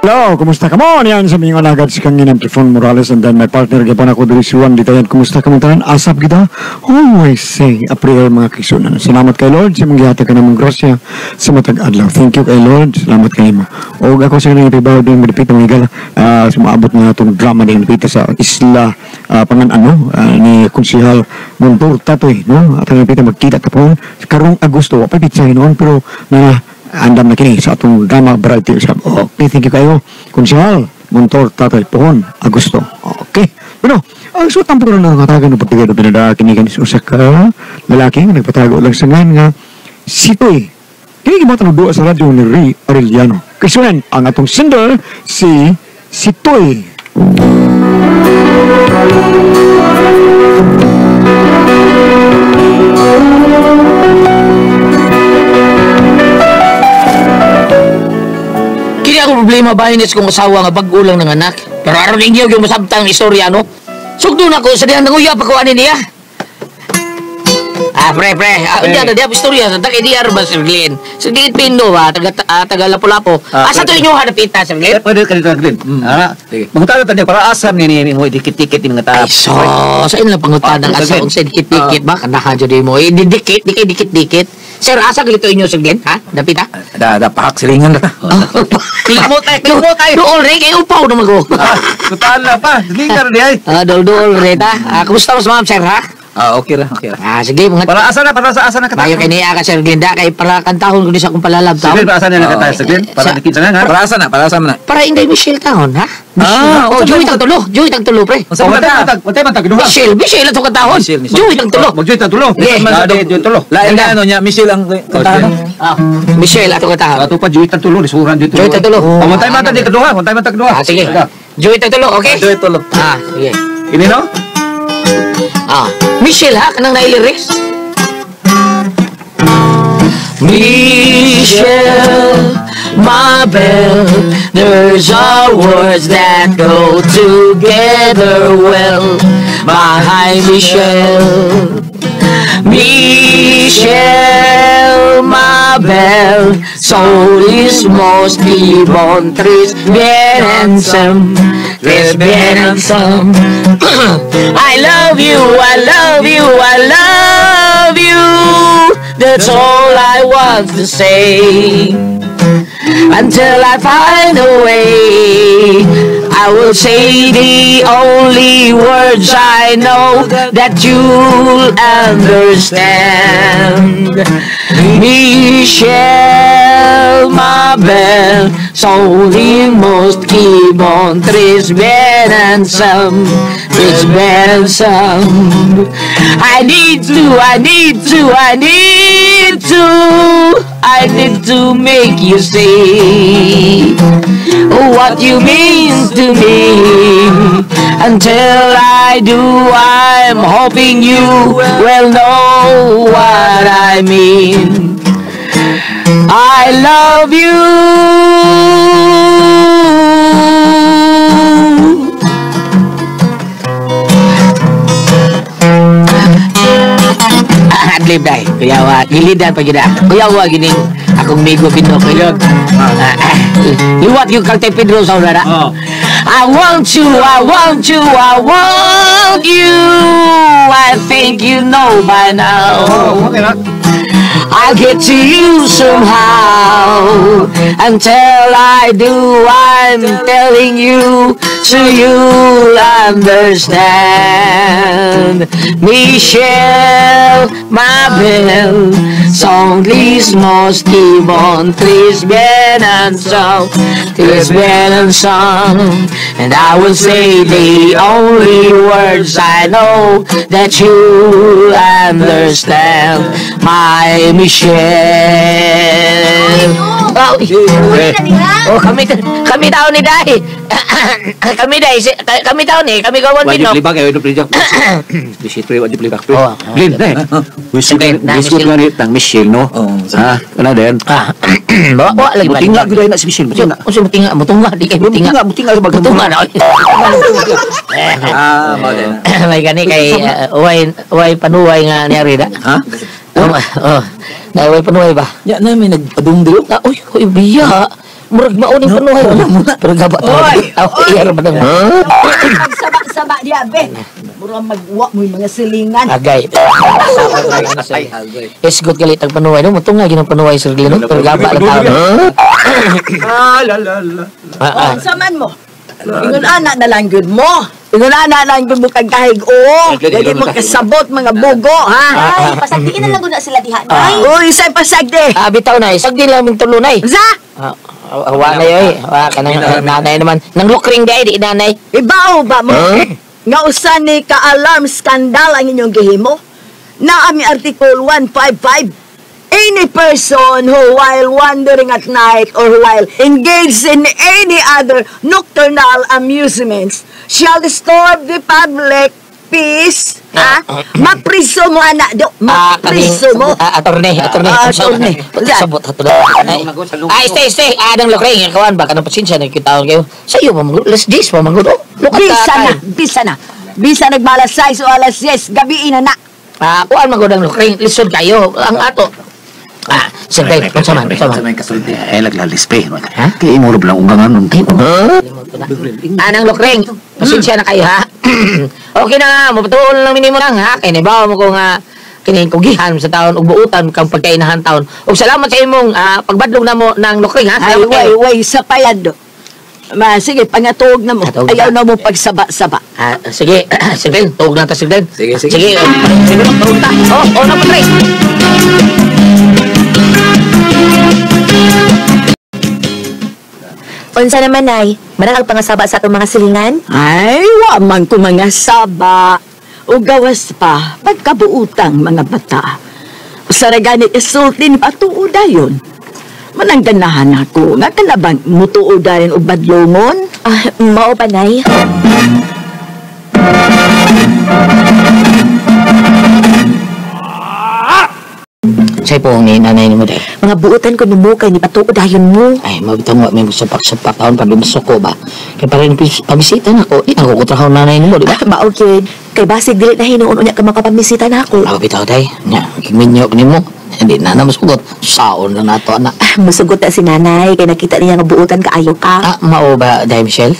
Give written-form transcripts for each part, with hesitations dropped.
Hello, kumusta ka mo? Yan sa mga alagad si Kangin Amplifon Morales and then my partner Gapon ako diri si Juan Ditayan. Kumusta ka mo tanan? Asap kita? Always say a prayer mga kaisunan. Salamat kay Lord sa manggihata ka namang grasya sa matag adlaw. Thank you kay Lord. Salamat kay mo. O ako sa nang ipibaw din madipita mga igala sa maabot na itong drama din dipita sa isla ni Konsihal Montor Tatoy, no? At ang dipita magkita tapon karong Agosto. Wapay pitsahin noon pero na andam na kini sa atong drama variety usab. Okay, thank you kayo. Konsihal Montor Tatoy Pohon Agosto. Okay. Pero ang sutang po na nakatagan ng pagtigado pinada kini usa ka lalaki nga nagpatago lang sa ngan nga Sitoy. Kini gimatang duwa sa radyo ni Ray Arellano. Kasunan ang atong singer si Sitoy. Ako problema ba inis kong asawa nga bag-ulang ng anak? Pero araw ninyo yung masabtang istorya, no? Sugdo na ko, sa diyan nanguya pa ko anin niya. Pre. Diyan na diyan istorya. Sa takay diya ba, Sir Glenn? Sir Glenn Pindo, taga Lapu-Lapu. Asa to inyo hanapita, Sir Glenn? Pwede ka dito, Glenn. Mangutalo tayo, para asam ni mo, dikit-dikit yung mga tao. Ay, sa inyo lang pangutan ng asa kung sa dikit-dikit ba? Kanahan dyan mo. Dikit-dikit. Sir, asa galito inyo, Sir Glenn? Ha? Napita? Pahak silingan na ta. Klikmo tayo. Dool rin, kayo upaw naman ko. Tutaan na pa, silingan na di ay. Dool rin, ha? Kumusta mas ma'am, Sir, ha? Okay ra. Sige, mga... Para asa na kata. Bayo kay niya ka, Sir Glenn, kay para kantahon ko din sa akong palalab taon. Sige, para asa na nakata, Sir Glenn? Para nakita nga, ha? Para asa na. Para Inday Michelle taon, ha? Joey tag tulo, pre. Matay man tag duha. Michelle ato katahon. Joey tag tulo. Mag-joy tag tulo. Joy tulo. Lain na ano niya, Michelle ang kantahan. Michelle ato katahon. Ato pa joy tag tulo, lisuran dito. Joey tag tulo. Matay man tag duha. Sige. Joey tag tulo, okay? Joy tulo. Sige. Ini no? Michelle ha, kanang nailiris. Michelle, my belle, there's our words that go together well. My Michelle, my belle, soul is most bon tres bien handsome. Tres bien handsome. I love you. That's all I want to say. Until I find a way, I will say the only words I know that you'll understand. Michelle, my belle, solimos qui bon tres bien handsome. It's bien handsome. I need to make you see what you mean to me. Until I do, I'm hoping you will know what I mean. I love you. Adlib dai, kuyawa, gilidan pa gina. Kuyawa gining akong migo Pindo kayo. Liwat yung kang Pedro sa unara. I want you. I think you know by now. I'll get to you somehow. Until I do, I'm telling you, so you'll understand. Michelle, my belle, son lismos qui bon tres bien handsome. And I will say the only words I know that you understand. My Michelle. Kami daw ni Day. Kami daw ni, kami gawan din, no? Wajib libak ya, wajib libak. Bisit pre, wajib libak pre. Blin, deh. Wisut nga ni tang Michelle, no? Kana den. Bawa lagi balik. Mutinga gila na si Michelle, mutinga. Mutunga, di kay mutinga. Mutinga sa bagong. Mutunga na. Mau den. May gani kay way panuway nga niyari da. Ha? Way panuway ba? Ya na may nagpadung dilo. Uy, biya. murag mauning panuhay. Pero gaba iya ra ba nang. Pagsaba-saba diya, be. Murang magwa mo yung mga silingan. Agay. Esgot galit ang panuhay no, mutong nga ginang panuhay Sir Glenn. Pero gaba lang tao. Oh, saman mo. Ingon anak na lang good mo. Ingon anak na lang good mo kag kahig o. Lagi mo kasabot mga bugo, ha? Ay, pasagdiin na lang na sila diha, nay. Uy, isa'y pasagde. Bitaw na, sagdi lang yung tulo na. Sa? Awa na yun. Awa ka ng nanay naman. Nang lukring di nanay. Ibaw ba mo? Nga usan ni ka-alarm skandal ang inyong gihimo? Na ami Article 155. Any person who while wandering at night or while engaged in any other nocturnal amusements shall disturb the public peace, mapriso mo anak do, mapriso mo. Attorney. Sabot hato na. Stay. Adang lukring. Kawan ba? Kanang pasensya na kita kayo. Sa iyo, alas 10 pa manggod. Bisa nagmalasay so alas 10, gabi na na. Kuan manggod ang lukring. Lisod kayo. Ang ato. Sir Glenn, kung man. Kasulti. Laglalis pa eh. Kaya mo lang ungangan nun. Anang lukring. Pasensya na kayo, ha? Okay na nga. Mapatuon lang minimo lang, ha? Kaya nabawa mo kung kinikugihan sa taon ug buutan kang pagkainahan taon. Ug salamat sa imong pagbadlong na mo ng lukring, ha? Ay, way, sa payad do. Sige, pangatuog na mo. Ayaw na mo pagsaba-saba. Sige, Sir Glenn, tuog lang ta, Sir Glenn. Sige. Sige, tuog ta. Na po, Trey. Unsa naman, nay? Manang ang pangasaba sa atong mga silingan? Ay, wa man ko mga saba. O gawas pa, pagkabuutang mga bata. Sa ragani isulti ni patuudayon. Manangganahan ako, nga kalabang mutuudayon o badlongon. Mao pa, nay. Say po ang nanay mo dahil. Mga buutan ko mo kay ni patuudayon mo. Ay, mabitaw mo, may supak-supak taon pa bimasok ko ba? Kaya pa rin pamisita na ko. Di na ko kutrahaw nanay mo, di ba? Mao gyud. Kay basig dili na hinuon unya ka makapamisita na ako. Mabitaw day. Nya, kigminyo ni mo. Hindi na masugot. Saon lang nato, anak. Masugot na si nanay kay nakita niya nga buutan kaayo ka. Mao ba, day Michelle?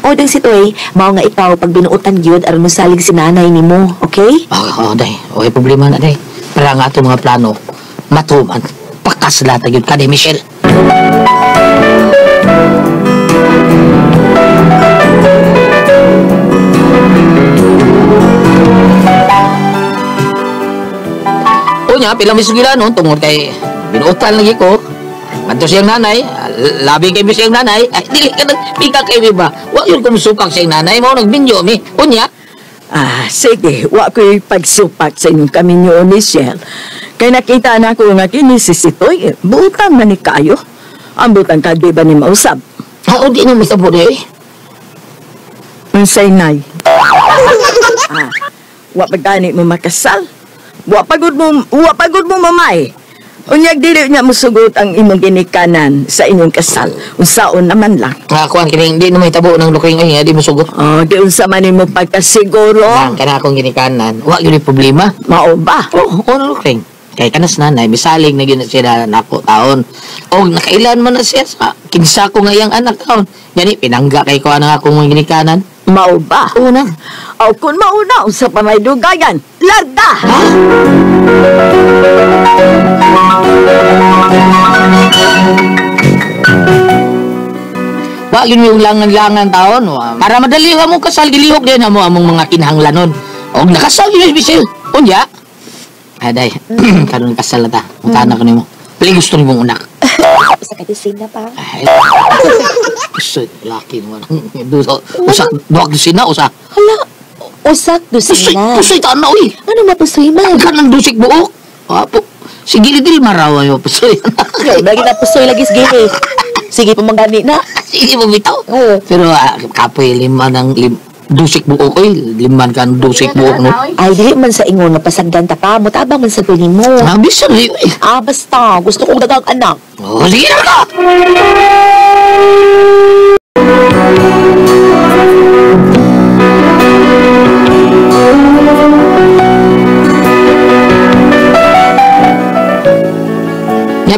O dang si Toy, mao nga ikaw pag binuutan gyud aron mosalig si nanay nimo, okay? Day. Okay, problema na day. Para nga ato mga plano, matuman. Pakas lahat yun ka, day Michelle. Nya pilang misugilan no tungod kay binuutan lagi ko adto siyang nanay labi kay siyang nanay ay dili ka nagpika kay ba wa yun kumusupak sa nanay mo nagbinyo mi unya Sige, wa ko'y pagsupak sa inyong kami ni Michelle. Kay nakita na ko nga kini si Sitoy, buutang na ni kayo. Ang butang ka di ba ni mausab? o di na masabo di Unsay nay. Wa pagani mo makasal. Wa pagod mo mamay. Unyag dili niya musugot ang imong ginikanan sa inyong kasal. Unsaon naman lang. kuan kini hindi na may tabo ng lukring ay di mo sugot Di unsa man nimo pagkasiguro. kana akong ginikanan wa gyud problema Mao ba? ano lukring kay kanas nanay misalig na gyud siya nako taon og nakailan man na siya sa kinsa ko nga iyang anak taon gani pinangga kay ko ang akong mga ginikanan. Mao ba? Una. O kung mauna sa pamay dugayan, larda! Wa yun yung langan-langan taon. Para madali ka mong kasal, gilihok din mo among mga kinahanglanon. O nakasal yun, Bisil. Unya. Aday, karon kasal na ta. Ang tanak ni mo. Pili gusto ni mong unak. Sa katisin na pa. Gusto, laki naman. Usak, duwag dusina, usak. Hala, usak dusina. Pusoy taan na, uy. Ano mapusoy man? Kanang dusik buok. Apo, sige dil marawa yung pusoy. Lagi na pusoy lagi sige. Sige pamangani na. Sige mo bitaw. Pero kapoy lima ng dusik buok, uy. Liman ka ng dusik buok, no? Ay, dili man sa ingon na pasagdan ta ka mo. Tabang man sa tuloy mo. Bisa na, uy. Basta. Gusto kong dagang anak. Oh, sige na ka!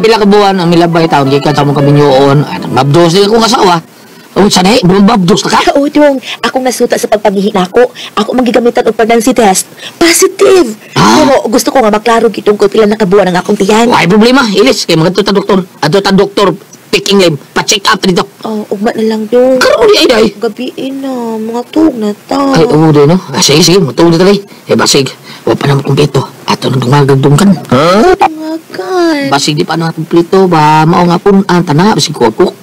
pila ka buwan ang milabay taon gikan sa mong kabinyoon. At mabdos din akong asawa. O sanay, mabdos na ka. Oo, Dong. Akong nasuta sa pagpagihin ako. Ako magigamitan og pregnancy test. Positive. Pero gusto ko nga maklaro kitong kung pila nakabuan ang akong tiyan. Why problema, ilis kay mga ta doktor. Ato ta doktor picking lab, pa-check up dito. Oh, ugma na lang, Dong. Karon di ay. Gabiin na. Mga tuog na ta. Ay, oo din, no? Sige, matulog na talay. Basig, wa pa naman kumpleto. Ato nang dumagagdong kan. Tungagan. Basig di pa naman kumpleto ba? Mao nga pun ang tana, basig kuko.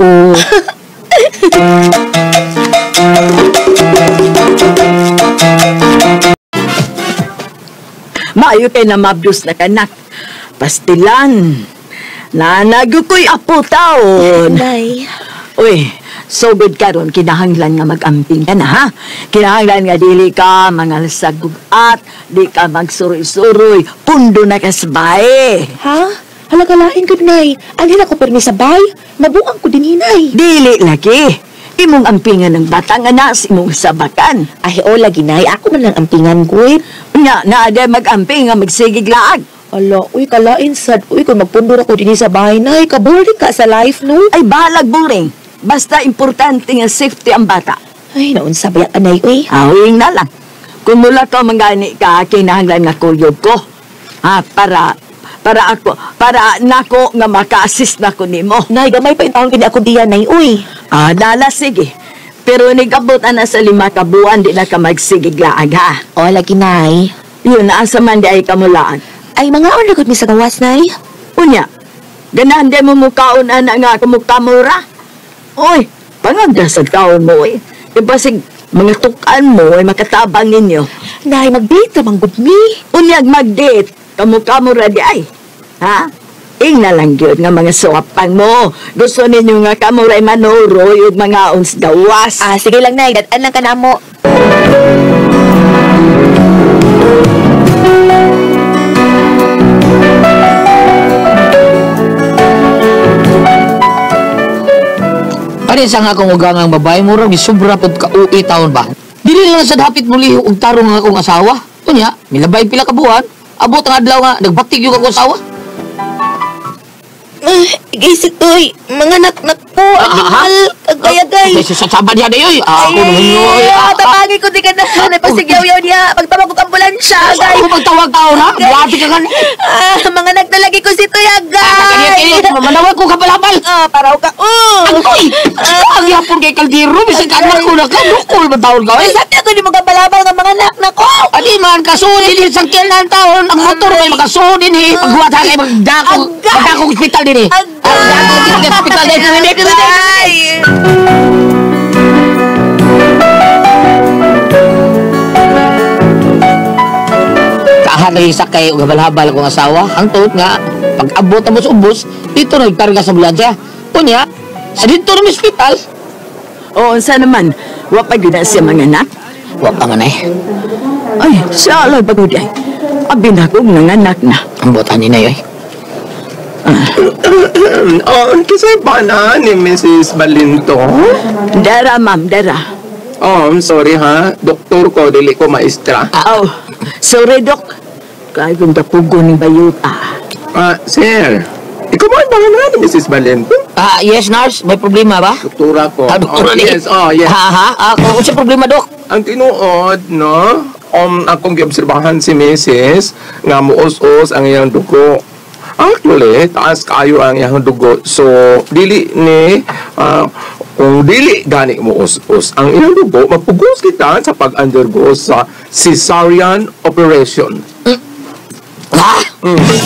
Maayo kay na mabdus na kanak. Pastilan. Nanagukoy apo taon. Nay. Uy, so good karon kinahanglan nga mag-amping ka na, ha? Kinahanglan nga dili ka mangalsag at di ka magsuroy-suroy, pundo na kasbay. Ha? Halagalain ko, Nay. Alin ako permi sa bay? Mabuang ko din, Nay. Dili lagi. Imong ampingan ng bata nga nas imong sabakan. Ay, o, lagi, Nay. Ako man lang ampingan ko, eh. Nya, naada mag-amping nga magsigig laag. Ala, uy, kalain sad. Uy, kung magpundor ako din sa bahay, Nay, kaboring ka sa life, no? Ay, balag boring. Basta importante nga safety ang bata. Ay, naunsa ba yan, Nay, uy? Awing na lang. Kung mula ka mangani ka, kinahanglan nga kulyog ko. Ha, para nako nga maka-assist na ko nimo. Nay, gamay pa yung taon kini ako diyan, Nay, uy. Dala, sige. Pero nigabot na sa 5 ka buwan, di na ka magsigig laag, ha? O, lagi, Nay. Yun, asa man di ay kamulaan. Ay, mga orlagot mi sa gawas, Nay. Unya, ganahan di mo mukaon ana nga kumukamura. Oy, pangagda sa kaon mo, eh. Ibasig, mga tukan mo ay makatabang ninyo. Nay, mag-date naman good me. Unyag mag-date, kamukamura di ay. Ha? Ing na lang yun nga mga suwapang mo. Gusto ninyo nga kamuray manuro yung mga ons gawas. Ah, sige lang, Nay. Dataan lang ka na mo. Pare sa nga akong ugangang babae, murag ni sobra pod ka uwi taon ba? Dili lang sa dapit muli og tarong nga akong asawa. Unya, milabay pila ka buwan. Abot ang adlaw nga nagbatig yung akong asawa. Gisik, uy. Mga nak po. Animal. Kagayagay. Sasaban niya na yun. Ako naman yun. Tabagin ko di ka na. Nagpasigyaw-yaw niya. Pagtawag ko ambulansya, agay. Ako magtawag taon ha? Buwati ka gani. Mga nagdalagi ko si Tuy, agay. Manawag ko kapalapal. Paraw ka. Agoy! Ang yapon kay Caldero. Bisag anak ko na ka. Dukol ba taon ka? Sabi ako di mo kapalapal ng mga anak ko. Adi man, kasunod din sa kailan taon. Ang motor may makasunod din eh. Pagbuhat ka kayo magdakong hospital din eh. Magdakong hospital din. Agay. Kahanay sa kay ugabalhabal kong asawa. Ang tuot nga, pag abot na mo sa ubos, dito nagtarga sa ambulansya. Kunya, sa dito ng hospital. Oo, sa naman. Wapag yun na siya mga anak. Wap ang anay. Ay, siya alay bagod ay. Abinakog ng anak na. Ang botan ni na yun. Kisay ba na ni Mrs. Balinto? Dara, ma'am, dara. I'm sorry ha. Doktor ko, dili ko maestra. Oh, sorry, Dok. Kaya kung dapugo ni Bayuta. Sir, ikaw ba ang na ni Mrs. Balinto? Yes, nurse. May problema ba? Doktora ko. Doktora ni? Yes, yes. Kung siya problema, Dok? Ang tinuod, no? Akong giobserbahan si Mrs. nga muos-os ang iyang dugo. Actually, taas kayo ang iyang dugo. So, dili ni, kung dili gani mo us-us, ang iyang dugo, magpugos kita sa pag-undergo sa cesarean operation.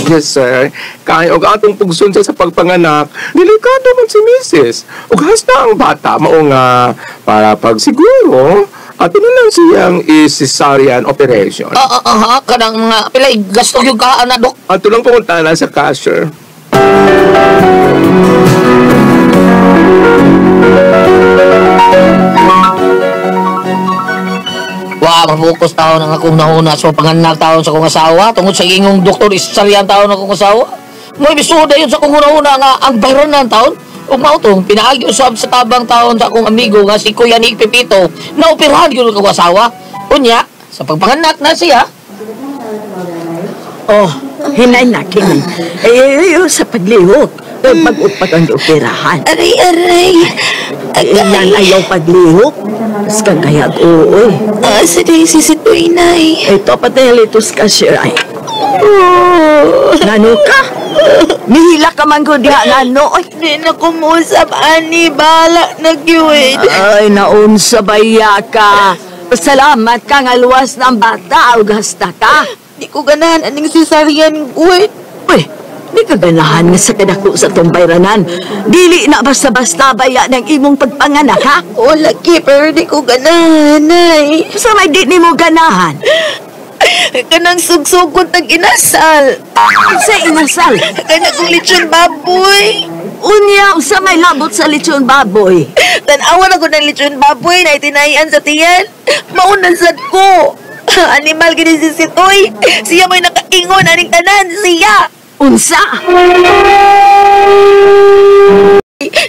Yes, sir. Kaya og atong pugson sa pagpanganak, delikado man si Mrs. Ug hasta ang bata, mao nga para pagsiguro, ato na lang siyang cesarean operation. Kanang mga pilay gasto yung ka, Dok. Ato lang pumunta na sa cashier. Mag-focus taon ang akong nahuna sa panganak taon sa akong asawa. Tungod sa ingong doktor, isasalihan taon akong asawa. May bisuda yun sa akong una nga ang bayron ng taon. Ug mautong, pinaagyo sa tabang taon sa akong amigo nga si Kuya Nick Pepito na operahan yun akong asawa. Unya, sa pagpanganak na siya. Oh, Hinay na kini. Sa paglihok. Pag-upat ang operahan. Aray. Ilan ayaw paglihok. Mas kagayag oo. Sige, sisitoy, Nay. Ito pati litos ka siya. Ngano ka? Mihila ka man ko diha ngano. Di na kumusap, ani. Bala nagyuwid. Ay, naunsa baya ka. Salamat ka nga luwas ng bata o gasta ka. Di ko ganahan aning sisaryan, gud. Uy, di ka ganahan nga sa kadako sa tumbayranan. Dili na basta-basta baya ng imong pagpanganak, ha? O, laki, pero di ko ganahan, Nay. Sa may di ni mo ganahan. Kanang sugsugod ng inasal. Sa inasal. Kanang kong lechon baboy. Unya, sa may labot sa lechon baboy. Tanawan ako ng lechon baboy na itinayan sa tiyan. Maunan sad ko. Animal gini si Sitoy. Siya mo'y nakaingon aning tanan. Siya. Unsa?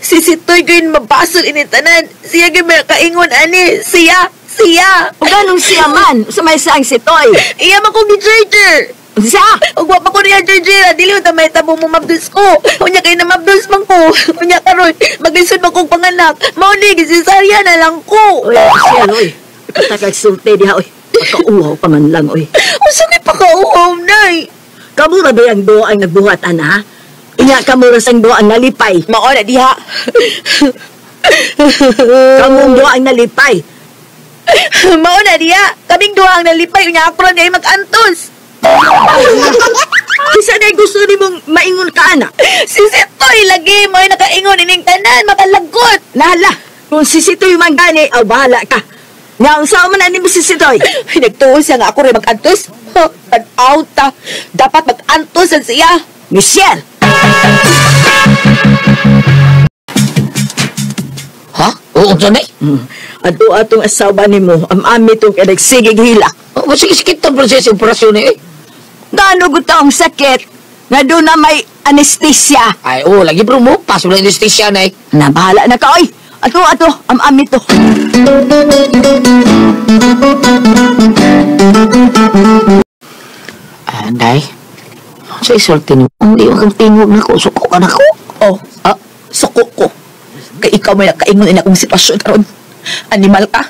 Si Sitoy ko yung mabasol ini tanan. Siya gini may nakaingon ani. Siya. O ganong siya man, sa may saang sitoy. Iya man kong gi-charger. Unsa? Ug wa pa ko niya charger. Dili ta may tabo mo mabdus ko. Unya kay na mabdus man ko. Unya karon maglisod man kong panganak. Mao ni gisisarya na lang ko. Uy, siya, uy. Ipatagag sulti diha, uy. Pagkauhaw pa man lang, uy. Usa may pakauhaw, Nay. Kamura ba yung doa ang nagbuhat, ana? Inya kamura sang doa ang nalipay. Mao na diha. Kamong doa ang nalipay. Mao na diha. Kaming duha ang nalipay unya ako ra day mag-antos. Kisa na gusto ni mong maingon ka, anak? Si Sitoy lagi mo nakaingon ining tanan makalagot. Nala, kung si Sitoy man gani, bahala ka. Nga, saan man na ni mo si Sitoy? Nagtuon siya nga ako rin mag-antos. Tag-out ta. Dapat mag-antos ang siya. Michelle! Ha? Oo, Johnny? Ato atong asawa ni mo, ami itong kanagsigig hila. Oh, sige, ang proseso operasyon eh. Gaano gusto ang sakit? Nga doon na may anesthesia. Ay, oo, lagi bro mo. Pasok na anesthesia na eh. Nabahala na ka, oy! Ato, ami to. Anday, sa isulti mo, ang liwag ang tingog na ko. Suko ka na ko. Oh, suko ko. Kay ikaw may nakaingon na akong sitwasyon karon. Animal ka.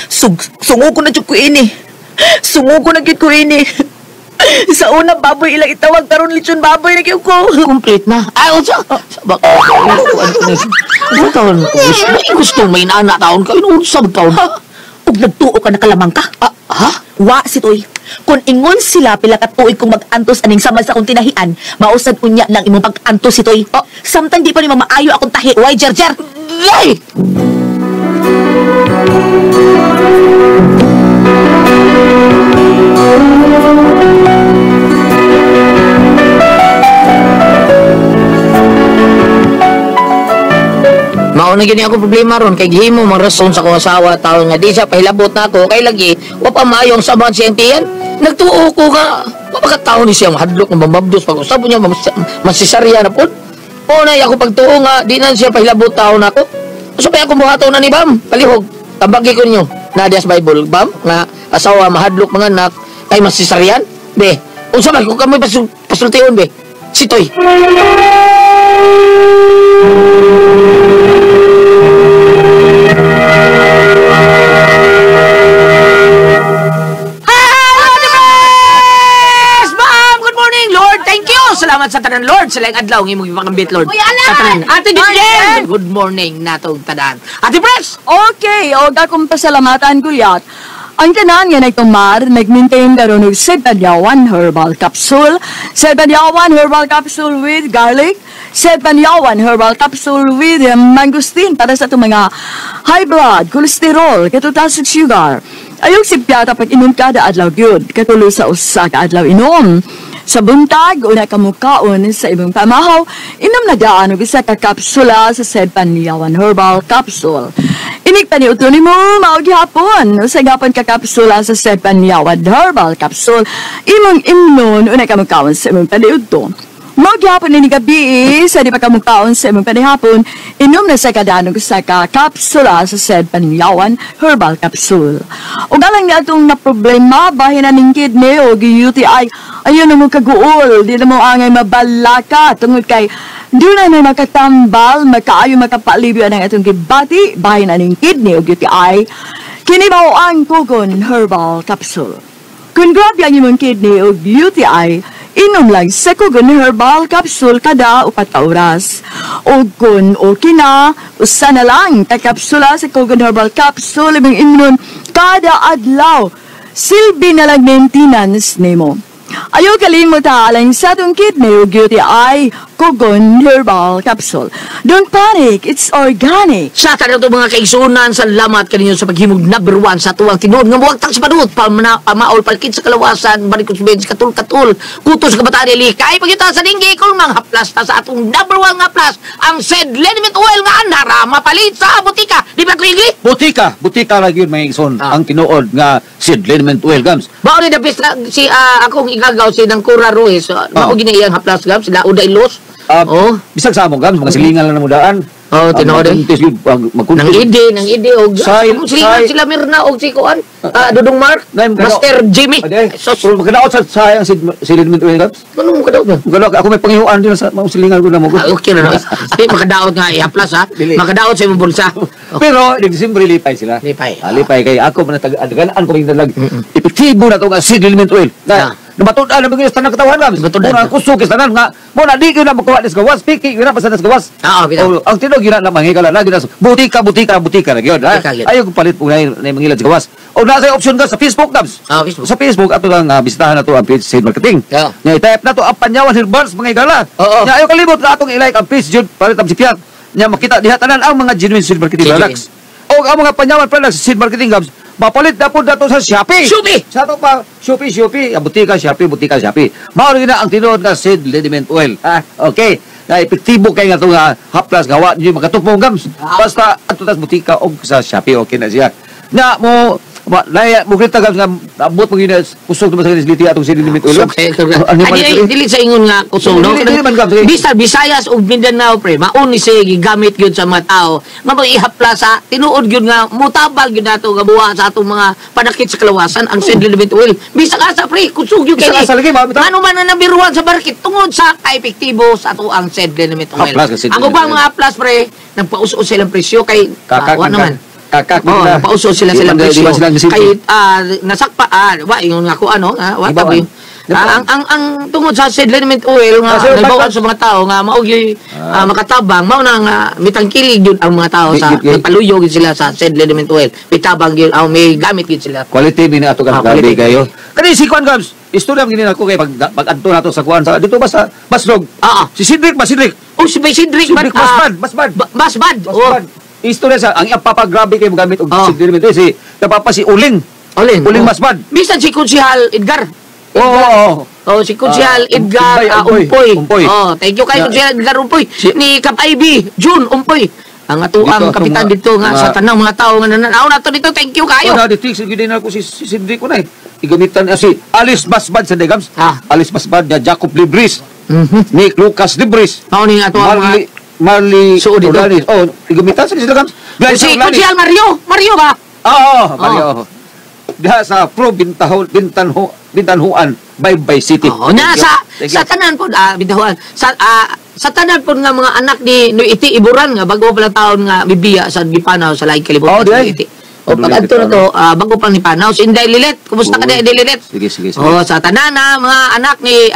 Sungo ko na jud ko ini. Sungo ko na jud ko ini. Sa una baboy ilang itawag karon lechon baboy na gyud ko. Complete na. Ay, unsa? Sabak. Ano taon ko? Gusto may inana taon ka. Unsa taon? Ug nagtuo ka na kalamang ka. Ha? Wa Sitoy. Kung ingon sila pila ka tuig kung mag-antos aning samad sa akong tinahian, mausad unya ng imong pag-antos Sitoy. Samtang di pa ni mamaayo akong tahi. Why, Jar? Ay! Mao na gini ako problema ron kay gihimo mang rason sa kong asawa taon nga di siya pahilabot na ako kay lagi wa pa maayo ang samad siyang tiyan. Nagtuo ko nga wa pa kataon ni siya mahadlok ng mamabdos pag usab niya masisarya na pud. O na ako pagtuo nga di na siya pahilabot taon ako. So pa ako buhaton na ni Bam. Palihog. Tabagi ko ninyo. Nadias Bible Bam nga asawa mahadlok mga anak kay masisaryan. Be, unsa man ko kamo pasultiyon be. Sitoy. Salamat sa tanan, Lord. Sa lang adlaw ng imong ipakambit, Lord. Sa tanan. Ate Jen! Good morning natong tanan. Ate Pres! Okay, o akong pasalamatan guyat. Ang tanan nga nagtumar, nag-maintain daron og Setpanyawan Herbal Capsule, Setpanyawan Herbal Capsule with garlic, Setpanyawan Herbal Capsule with mangosteen para sa itong mga high blood, cholesterol, katutas ug sugar. Ayong sipyata pag inom kada adlaw gyud, katulo sa usa ka adlaw inom. Sa buntag, una kamukaon sa ibang pamahaw, inom na daan og isa ka kapsula sa Setpanyawan Herbal Capsule. Inig pa ni uto ni mo, maog hapon. Sa gapon ka kapsula sa Setpanyawan Herbal Capsule, imong imnon, una kamukaon sa ibang paniudto. Magyapon ni gabi, sa di pa kamukhaon sa imong panihapon, inom na sa kadanog sa kapsula sa said Panyawan Herbal Capsule. O galang na itong na problema, bahin na ning kidney o UTI, ayun na mo kaguol, di na mo angay mabalaka, tungod kay, di na may makatambal, makaayo makapalibyo ng itong kibati, bahin na ning kidney o UTI, kinibaw ang Kogon Herbal Capsule. Kung grabe ang imong kidney o UTI, inom lang sa Kogon Herbal Capsule kada 4 oras. O kung okay na, usa na lang kakapsula sa Kogon Herbal Capsule imong inom kada adlaw. Silbi na lang maintenance nimo. Ayaw kalimutan alang sa itong kidney o UTI, Kogon Herbal Capsule. Don't panic, it's organic. Sa tanan to mga kaigsunan, salamat kaninyo sa paghimog number 1 sa tuwang tinuod nga buwagtang sa panahon pamaol palkit sa kalawasan balik ko sa katul kutos ka bataan likay pagita sa dinggi kung mga haplas ta sa atong number 1 nga plus ang said liniment oil nga anara mapalit sa butika di ba ko ingli butika lagi yun mga igsoon ang tinuod nga seed liniment oil gams. Bao ni dapis si akong igagaw si nang Cura Ruiz mao gina iyang haplas gams sila uday los. Bisag sa among gams mga silingan lang na mudaan. Tinuod nang ide og sila Mirna og si Kuan Dudong Mark Master Jimmy so magkadaot sa sayang si liniment oil gams. Ano mo kadaot ba? Ako may pangihuan din sa mga silingan ko na mo. Okay na di makadaot nga i-haplas ha makadaot sa imong bulsa. Pero December lipay sila. Lipay kay ako man tagalaan ko ning dalag. Epektibo na to nga seed liniment oil. Namatod na bigis tanang katawan gams. Muna kusog tanan nga mo na di gyud na makuha des gawas piki gyud na pasanas gawas. Ang tinog gyud na mangikala na gyud butika na gyud ha. Ayo ko palit po na mangilad sa gawas. O na sa option ka sa Facebook gams. Sa Facebook ato lang bisitahan na to ang page Seed Marketing. Nya i-type na to ang Panyawan Herbals mangigala. Nya ayo kalimot na atong i-like ang page jud para tam sikyat. Nya makita diha tanan ang mga genuine Seed Marketing products. O ang mga Panyawan products Seed Marketing gams. Mapalit na po dato sa Shopee. Sa to pa Shopee. Butika Shopee. Mao rin na ang tinuod nga seed liniment oil. Okay. Na epektibo kay nga to nga haplas gawa niyo makatupong gams. Basta ato tas butika og sa Shopee okay na siya. Na mo laya mo kita gams nga abot mo gina kusog sa disability atong seed liniment oil. Dili sa ingon nga kusog no. Bisayas ug Mindanao pre maun ni sige gigamit gyud sa mga tao. Nga ihaplas sa tinuod gyud nga mutabal gyud nato nga buwa sa atong mga panakit sa kalawasan ang seed liniment oil. Bisa ka sa pre kusog gyud kay. Ano man na biruan sa market tungod sa epektibo sa ato ang seed liniment oil. Ang ubang mga haplas pre nagpaus-us silang presyo kay wa naman. Pauso sila presyo. Kay nasakpa wa ingon nga ko ano wa tabi. Ang tungod sa seed liniment oil nga nagbawan sa mga tao nga mao gyud makatabang mao na nga mitangkilig gyud ang mga tao sa nagpaluyo gyud sila sa seed liniment oil. Pitabang gyud may gamit gyud sila. Quality min ato kan gabi kayo. Kani si Kwan gams. Istorya gini nako kay pag adto nato sa Kwan sa dito ba sa Basrog. Si Cedric. Oh si Cedric Basbad. Istorya sa ang ipapagrabe kay magamit og seed liniment oil si si Uling Basbad. Bisan si Kunsihal Edgar. Si Kunsihal Edgar Umpoy. Thank you kay Kunsihal Edgar Umpoy. Ni Kap Ivy June Umpoy. Ang atuang kapitan dito nga sa tanang mga tao nga nananaw nato dito. Thank you kayo. Dito sige din ako si Cedric ko na igamitan si Alice Basbad sa Degams. Alice Basbad na Jacob Libris. Nick Lucas Libris. Mao ni ato ang Marley Suudidanis. Igamitan sa Degams. Si Kunsihal Mario ba? Mario. Diha sa Pro Bintanhuan, Baybay City. Sa tanan po, Bintanhuan, sa tanan po nga mga anak ni Iti Iburan nga, bago pa lang taon nga bibiya sa Gipanaw sa Laing Kalibutan. Iti. Pag adto na to, bago pa ni Panaw, si Inday Lilet. Kumusta ka na, Inday Lilet? Sige. Sa tanan na, mga anak ni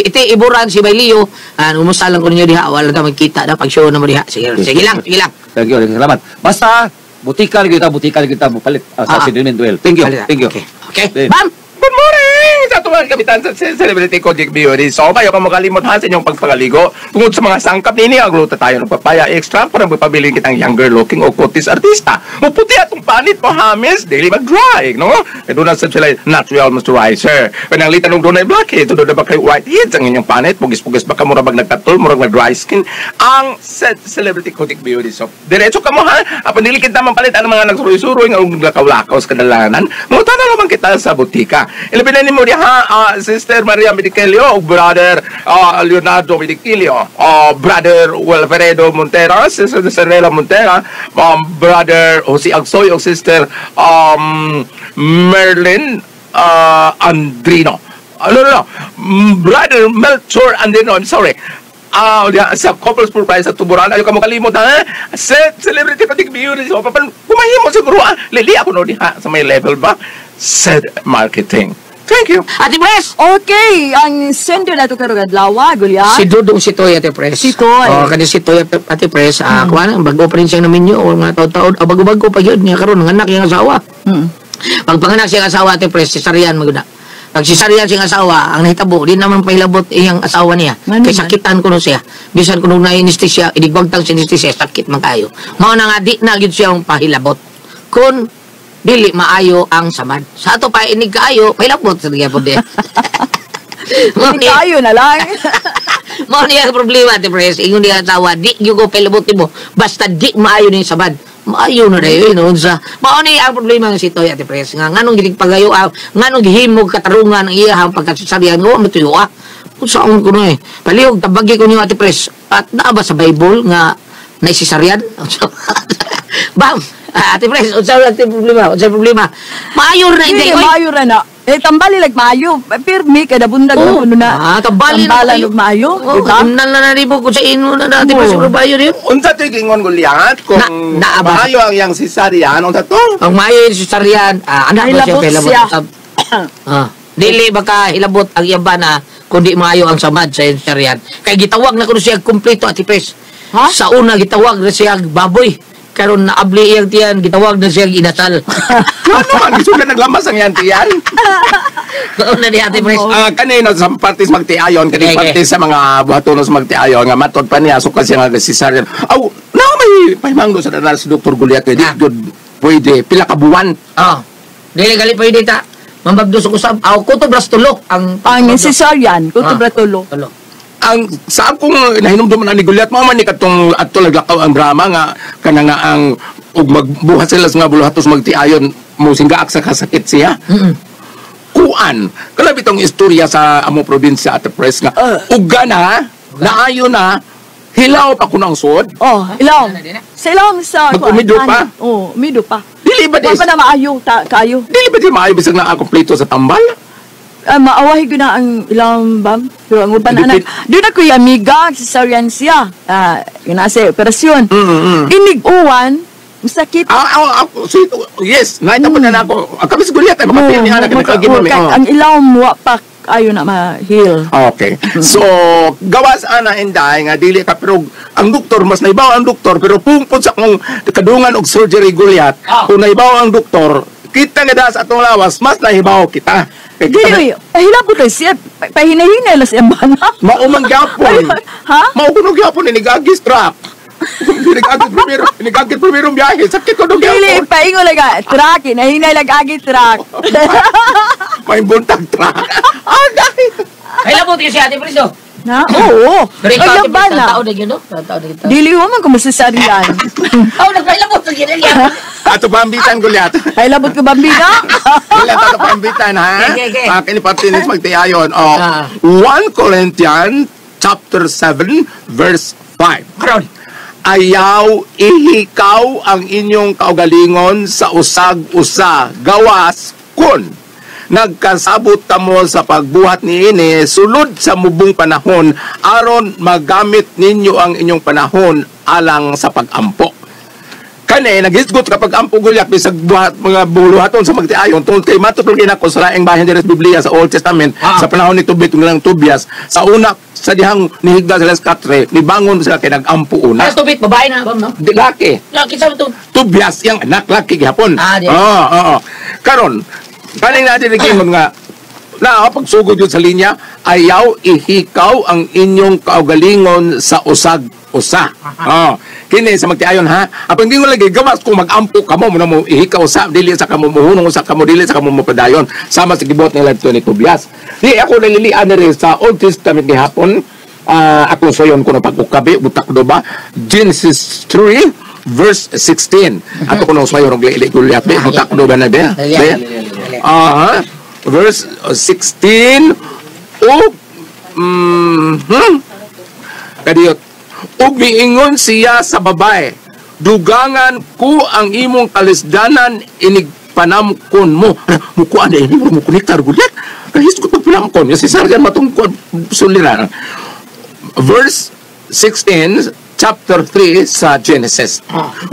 Iti Iburan, si Baylio, kumusta lang ko ninyo diha, wala ka magkita na pag-show na mo diha. Sige lang. Thank you, salamat. Basta, butika kita mo palit sa seed liniment oil. Thank you. Okay. Bam! Good morning! Sa tuwang kapitan sa Celebrity Kojic Beauty. So, bayo ka makalimot ha sa inyong pagpagaligo. Tungod sa mga sangkap nini, agluta tayo ng papaya extra para magpabiling kitang younger looking o kutis artista. Maputi atong panit mo, hamis, daily mag-dry, no? Kaya doon na sila natural moisturizer. Kaya nang litan ng doon ay blackhead, doon na ba kayo whiteheads ang inyong panit, pugis-pugis ba ka murabag nagtatol, murag mag-dry skin, ang Celebrity Kojic Beauty. So, diretso ka mo ha, apanilikid naman palit ang mga nagsuroy-suroy, ng lakaw-lakaw sa kadalanan, mga tanong naman kita sa butika. Ilapin na nimo diha Sister Maria Medicalio, Brother Leonardo Medicalio, Brother Wilfredo Montera, Sister Serena Montera, Brother Jose Agsoy, o Sister Merlin Andrino. No. Brother Melchor Andrino, I'm sorry. Sa couples prize sa tuburan, ayaw ka mo kalimot, ha? Celebrity patig beauty. So, kumahimo siguro, lili ako no diha sa may level ba? Said marketing. Thank you. Ate Pres! Okay, ang sender na ito karong adlaw, Goliath. Si Dudong si Toy, Ate Pres. Si Toy. Kani si Toy, Ate Pres. Kuha na, bago pa rin siyang namin nyo, o mga taon-taon, bago-bago pa yun, nga karon ng anak yung asawa. Pagpanganak siyang asawa, Ate Pres, si Sarian maguna. Pag si Sarian siyang asawa, ang nahitabo, di naman pailabot iyang asawa niya. Kaya sakitan ko nun siya. Bisan ko nung na-anesthesia, idigwagtang si anesthesia, sakit man kayo. Mao na nga, di na yun siyang pahilabot. Kung dili maayo ang samad. Sa ato pa inig kaayo, pailabot sa diya po di. Hindi kayo na lang. Mao niya ang problema, Ate Pres. Ingon niya asawa, di yung ko pailabot mo. Basta di maayo na yung samad. Maayo na rin, yun. Mao niya ang problema ng sitoy, Ate Pres. Nganong ginig pagayo, nganong gihimog katarungan ang iyahang pagkasasarihan. Oo, matuyo Kung saan ko na Palihog, tabagi ko niyo, Ate Pres. At naaba sa Bible nga naisisaryan? Bam! Ate Pres, unsa problema? Maayo na hindi. Maayo na. Tambali lag maayo. Pirmi kada bundag na kuno na. Tambali na maayo. Imnan na ribo ko sa ino na Ate Pres, maayo rin. Unsa to gingon Goliath kung maayo ang yang sisaryan unsa to? Ang maayo yung sisaryan, anak mo siya pelabot. Dili baka hilabot ang iyaba na kundi maayo ang samad sa sisaryan. Kay gitawag na kuno siya kumpleto, Ate Pres. Sa una gitawag na siya baboy. Karon naabli iyang tiyan, gitawag na siya inasal. Ano man, gusto ka naglamas ang yan tiyan? Noon na ni Ate Pres. Kanina sa parties magtiayon, kanina parties sa mga buhatunos magtiayon, nga matod pa niya, so kasi nga sisaryan. May manggo sa danar si Dr. Goliath, di good, pwede, pila ka buwan. Dili gali pwede ta. Mambagdos ko usab. Kutob ras tulo ang sisaryan, kutob ras tulo. Ang sa akong nahinumdum na ni Goliath, mao man ni katong adto laglakaw ang drama nga kana nga ang ug magbuhat sila nga buluhatos magtiayon mo singgaak sa kasakit siya. Kuan kala bitong istorya sa amo probinsya at Pres nga ugga na naayo na hilaw pa kunang sod. Ilaw. Sa ilaw sa umido pa. Umido pa. Dili ba pa na maayo kayo. Dili ba di maayo bisag na kompleto sa tambal? Maawahi ko na ang ilang bam. Pero ang uban na. Doon ako yung amiga, sisaryan siya. Yung nasa operasyon. Inig-uwan, masakit. Yes, naitapon na ako. Kami sa Goliath, makapil niya na kami. Ang ilaw mo, pak, ayaw na ma-heal. Okay. So, gawas ana inday nga dili ka pero ang doktor mas naibaw ang doktor pero pungpod sa kung kadungan og surgery Goliath, kung naibaw ang doktor, kita nga sa atong lawas mas nahibaw kita. Dili, hilabot na siya. Pahinay-hinay lang siya ba na? Maumang gyapon. Ha? Maukunog gyapon, inigagis truck. Inigagis primero biyahe. Sakit ko nung gyapon. Dili, paingo lang truck. Hinahinay lang agi truck. May buntag truck. Dahil. Ay, labot yun si Ate Pres, Na? Oo. Pero ikaw, Ate Pres, na. taon na yun, no? Dili mo man kung masasarian. Nagpailabot na yun. Ato pambitan Goliath. Ay, labot ko bambina? Goliath, ato pambitan, ha? Kinipatinis magtiayon. 1 Corinthians chapter 7 verse 5. Karon. Ayaw ihikaw ang inyong kaugalingon sa usag-usa. Gawas kun nagkasabot kamo sa pagbuhat niini sulod sa mubong panahon aron magamit ninyo ang inyong panahon alang sa pagampo. Kani nagisgot kapag ampo Goliath bisag buhat mga buluhaton sa magtiayon tungod kay matutol kay nako sa laing bahin diri sa Biblia sa Old Testament sa panahon ni Tobit ng Tobias sa una sa dihang nihigda sila sa katre nibangon sila kay nagampo una. Sa Tobit babae na ba no? Laki. Laki sa to. Tobias yang anak laki gihapon. Karon kaning natin naging nga na pagsugod yun sa linya, ayaw ihikaw ang inyong kaugalingon sa usag-usa. Kini sa magtiayon ha. Apang gingon lagi gawas kung magampo kamo mo na mo ihikaw sa dili sa kamo muhunong sa kamo dili sa kamo mapadayon sama sa gibot nila ni Tobias. Di ako nalilian rin sa Old Testament gihapon. Ako sayon ko na pagkukabi butak do ba Genesis 3 verse 16. Ato ko no sayon og lili Goliath butak do ba na ba? verse 16 ug kadiyot ug miingon siya sa babae, dugangan ko ang imong kalisdanan inig panamkon mo. Mukuan ini mo kuniktar gulat. Kahit ko pagpanamkon, si Sargan matungkol suliran. Verse 16 chapter 3 sa Genesis.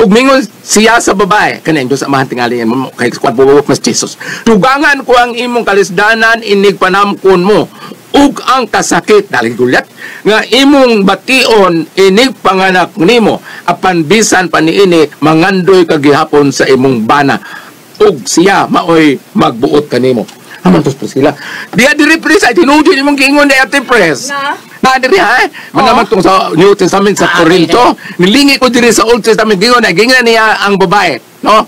Ug mingon siya sa babae, kanin do sa mahantingali mo kay squad buwok mas Jesus. Dugangan ko ang imong kalisdanan inig panamkon mo ug ang kasakit dali gulat nga imong bation inig panganak nimo apan bisan pa niini mangandoy kagihapon sa imong bana ug siya maoy magbuot kanimo. Amantos po sila. Diya diri pres ay tinuod imong giingon di ate pres. Na diri ha. Manaman tong sa New Testament sa Corinto, nilingi ko diri sa Old Testament giingon niya ang babae, no?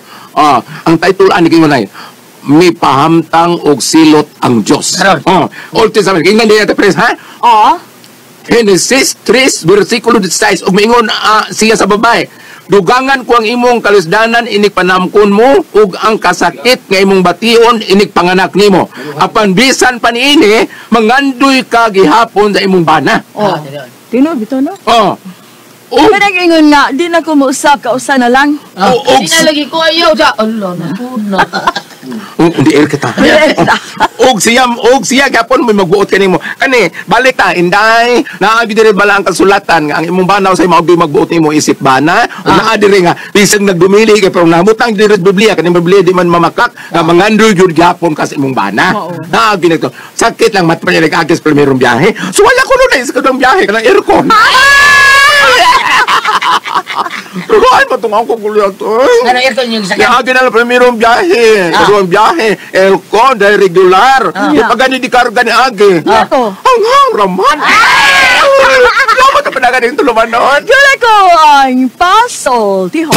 Ang title ani giingon ay may pahamtang og silot ang Dios. Old Testament giingon di ate pres ha? Genesis 3 versikulo 16 ug miingon siya sa babae, dugangan ko ang imong kalisdanan inig panamkon mo ug ang kasakit nga imong bation inig panganak nimo apan bisan pa niini mangandoy ka gihapon sa imong bana. Tino bitaw no? Pero ingon nga, di na ko mausap, kausa na lang. Hindi na lagi ko ayaw sa... Allah na po na. Hindi kita. Og siya gapon may magbuot kanimo. Kani balik ta inday naa dire bala ang kasulatan nga ang imong banaw sa maogi magbuot nimo isip bana. Naa dire nga bisag nagdumili kay pero nabutang dire sa Biblia kani Biblia di man mamakak nga mangandoy jud gapon ka sa imong bana. Naa ginagto. Sakit lang matpanig agis primerong biyahe. So wala ko nun sa kadang biyahe kanang aircon. Turuan mo itong ako kulihat. Ano ito yung sakit? Kaya agin na primerong biyahe. Kaduang biyahe. Aircon, dahil regular. Pag gani di karga ni Agi. Ang raman. Lama ka pa na ganing tuluman noon. Yun ako ang pasol, tiho.